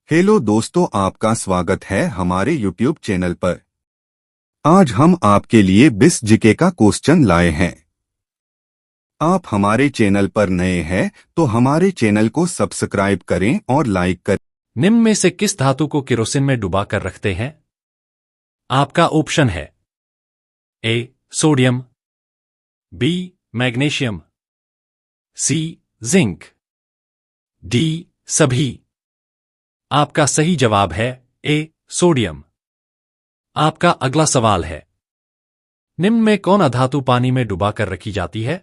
Hello दोस्तों, आपका स्वागत है हमारे YouTube चैनल पर। आज हम आपके लिए बिस जीके का क्वेश्चन लाए हैं। आप हमारे चैनल पर नए हैं तो हमारे चैनल को सब्सक्राइब करें और लाइक करें। निम्न में से किस धातु को केरोसिन में डुबा कर रखते हैं? आपका ऑप्शन है A sodium, B magnesium, C zinc, D सभी। आपका सही जवाब है ए सोडियम। आपका अगला सवाल है, निम्न में कौन अधातु पानी में डुबा कर रखी जाती है?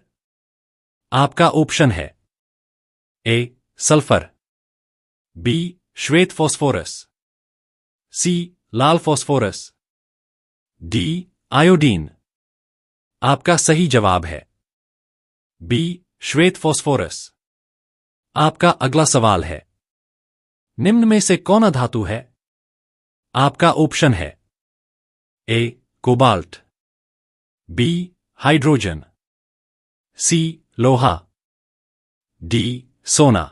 आपका ऑप्शन है ए सल्फर, बी श्वेत फॉस्फोरस, सी लाल फॉस्फोरस, डी आयोडीन। आपका सही जवाब है बी श्वेत फॉस्फोरस। आपका अगला सवाल है, निम्न में से कौन अधातु है? आपका ऑप्शन है ए कोबाल्ट, बी हाइड्रोजन, सी लोहा, डी सोना।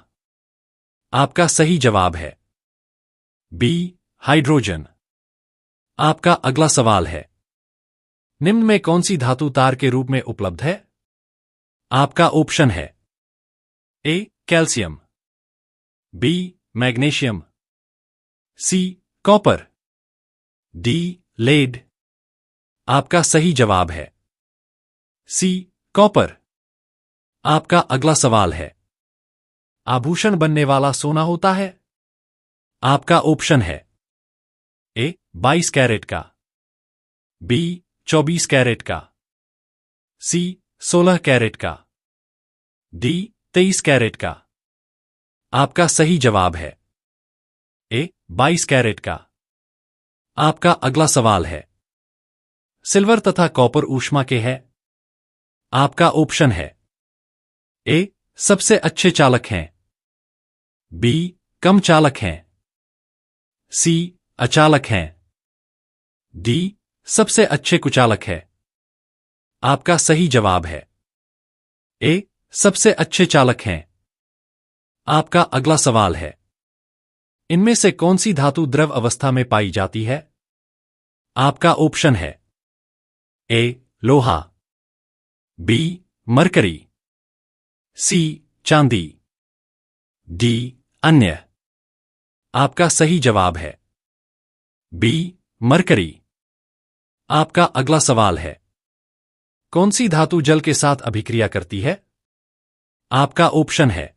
आपका सही जवाब है बी हाइड्रोजन। आपका अगला सवाल है, निम्न में कौन सी धातु तार के रूप में उपलब्ध है? आपका ऑप्शन है A calcium, B magnesium, C copper, D lead. आपका सही जवाब है सी कॉपर। आपका अगला सवाल है, आभूषण बनने वाला सोना होता है? आपका ऑप्शन है ए 22 कैरेट का, बी 24 कैरेट का, सी 16 कैरेट का, डी 23 कैरेट का। आपका सही जवाब है ए 22 कैरेट का। आपका अगला सवाल है, सिल्वर तथा कॉपर ऊष्मा के है? आपका ऑप्शन है ए सबसे अच्छे चालक हैं, बी कम चालक हैं, सी अचालक हैं, डी सबसे अच्छे कुचालक है। आपका सही जवाब है ए सबसे अच्छे चालक हैं। आपका अगला सवाल है, इनमें से कौन सी धातु द्रव अवस्था में पाई जाती है? आपका ऑप्शन है ए लोहा, बी मरकरी, सी चांदी, डी अन्य। आपका सही जवाब है बी मरकरी। आपका अगला सवाल है, कौन सी धातु जल के साथ अभिक्रिया करती है? आपका ऑप्शन है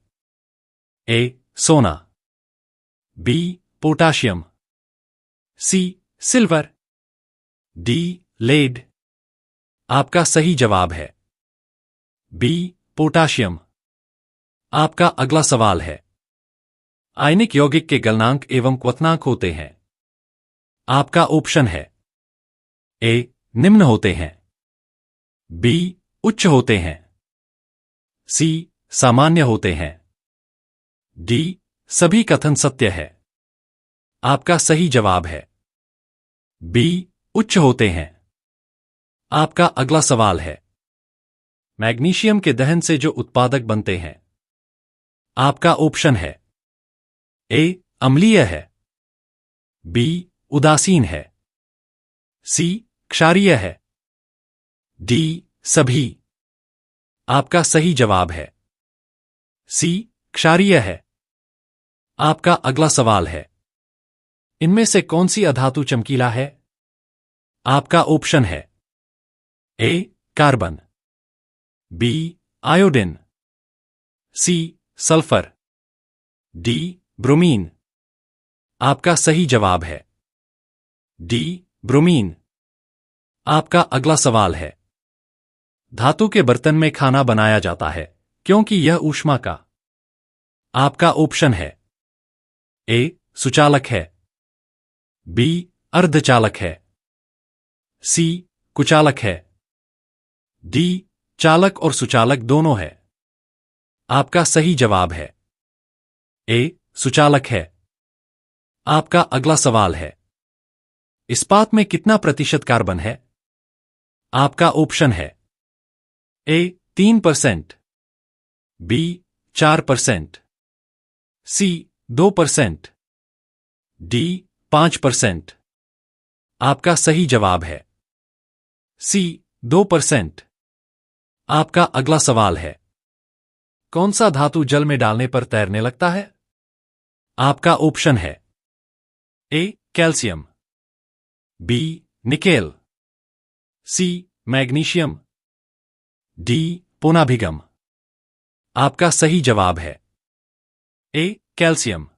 ए सोना, बी पोटाशियम, सी सिल्वर, डी लेड। आपका सही जवाब है बी पोटाशियम। आपका अगला सवाल है, आयनिक यौगिक के गलनांक एवं क्वथनांक होते हैं? आपका ऑप्शन है ए निम्न होते हैं, बी उच्च होते हैं, सी सामान्य होते हैं, डी सभी कथन सत्य है। आपका सही जवाब है बी उच्च होते हैं। आपका अगला सवाल है, मैग्नीशियम के दहन से जो उत्पादक बनते हैं? आपका ऑप्शन है ए अम्लीय है, बी उदासीन है, सी क्षारीय है, डी सभी। आपका सही जवाब है सी क्षारीय है। आपका अगला सवाल है, इनमें से कौन सी अधातु चमकीला है? आपका ऑप्शन है A carbon, B iodine, C sulphur, D bromine. आपका सही जवाब है डी ब्रोमीन। आपका अगला सवाल है, धातु के बर्तन में खाना बनाया जाता है क्योंकि यह ऊष्मा का? आपका ऑप्शन है ए सुचालक है, बी अर्धचालक है, सी कुचालक है, डी चालक और सुचालक दोनों है। आपका सही जवाब है ए सुचालक है। आपका अगला सवाल है, इस्पात में कितना प्रतिशत कार्बन है? आपका ऑप्शन है ए 3%, बी 4%, सी 2%, डी 5%। आपका सही जवाब है सी 2%। आपका अगला सवाल है, कौन सा धातु जल में डालने पर तैरने लगता है? आपका ऑप्शन है A calcium, B nickel, C magnesium, D पोनाभिगम। आपका सही जवाब है ए कैल्शियम।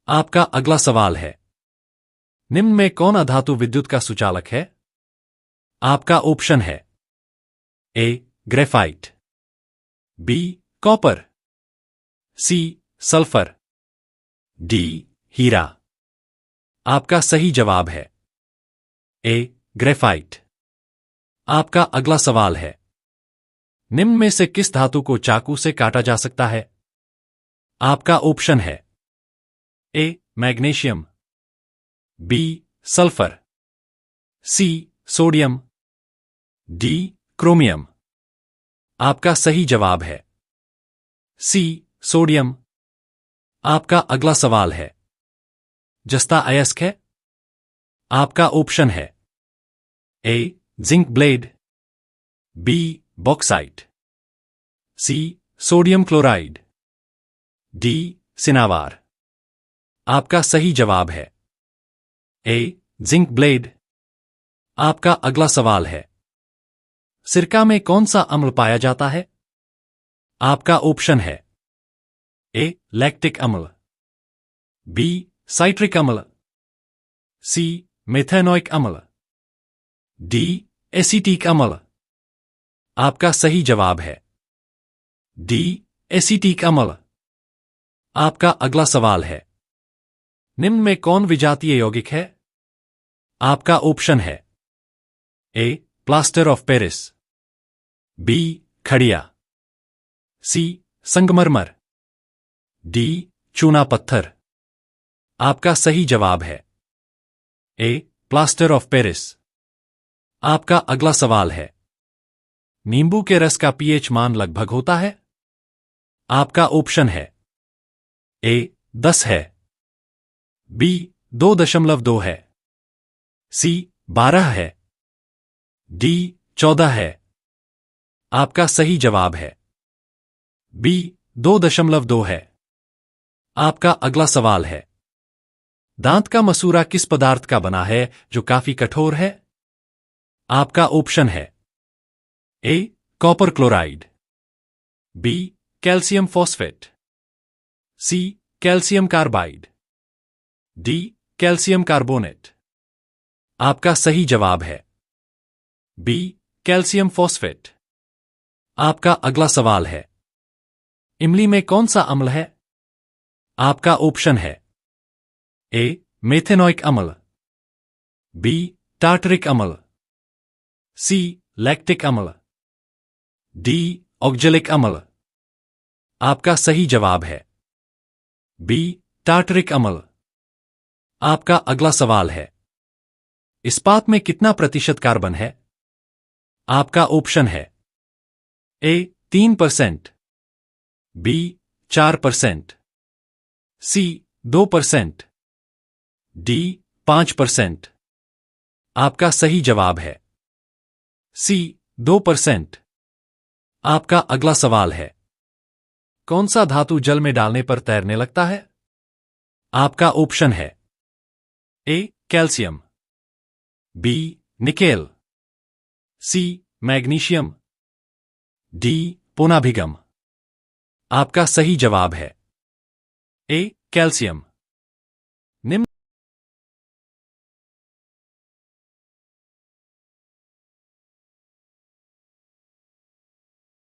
आपका अगला सवाल है, निम्न में कौन अधातु विद्युत का सुचालक है? आपका ऑप्शन है A graphite, B copper, C sulphur, D हीरा। आपका सही जवाब है ए ग्रेफाइट। आपका अगला सवाल है, निम्न में से किस धातु को चाकू से काटा जा सकता है? आपका ऑप्शन है A magnesium, B sulphur, C sodium, D chromium. आपका सही जवाब है सी सोडियम। आपका अगला सवाल है, जस्ता अयस्क है? आपका ऑप्शन है A zinc blende, B bauxite, C sodium chloride, D cinnabar. आपका सही जवाब है ए जिंक ब्लेड। आपका अगला सवाल है, सिरका में कौन सा अम्ल पाया जाता है? आपका ऑप्शन है ए लैक्टिक अम्ल, बी साइट्रिक अम्ल, सी मेथेनोइक अम्ल, डी एसीटिक अम्ल। आपका सही जवाब है डी एसीटिक अम्ल। आपका अगला सवाल है, निम्न में कौन विजातीय यौगिक है? आपका ऑप्शन है ए प्लास्टर ऑफ पेरिस, बी खड़िया, सी संगमरमर, डी चूना पत्थर। आपका सही जवाब है ए प्लास्टर ऑफ पेरिस। आपका अगला सवाल है, नींबू के रस का पीएच मान लगभग होता है? आपका ऑप्शन है ए 10 है, बी 2.2 है, सी 12 है, डी 14 है। आपका सही जवाब है बी 2.2 है। आपका अगला सवाल है, दांत का मसूरा किस पदार्थ का बना है जो काफी कठोर है? आपका ऑप्शन है A copper chloride, B calcium phosphate, C calcium carbide, D calcium carbonate. आपका सही जवाब है बी कैल्शियम फॉस्फेट। आपका अगला सवाल है, इमली में कौन सा अम्ल है? आपका ऑप्शन है ए मेथेनोइक अम्ल, बी टार्टरिक अम्ल, सी लैक्टिक अम्ल, डी ऑक्जेलिक अम्ल। आपका सही जवाब है बी टार्टरिक अम्ल। आपका अगला सवाल है, इस्पात में कितना प्रतिशत कार्बन है? आपका ऑप्शन है ए 3%, बी 4%, सी 2%, डी 5%। आपका सही जवाब है सी 2%। आपका अगला सवाल है, कौन सा धातु जल में डालने पर तैरने लगता है? आपका ऑप्शन है A calcium, B nickel, C magnesium, D पोनाभिगम। आपका सही जवाब है ए कैल्शियम। निम्न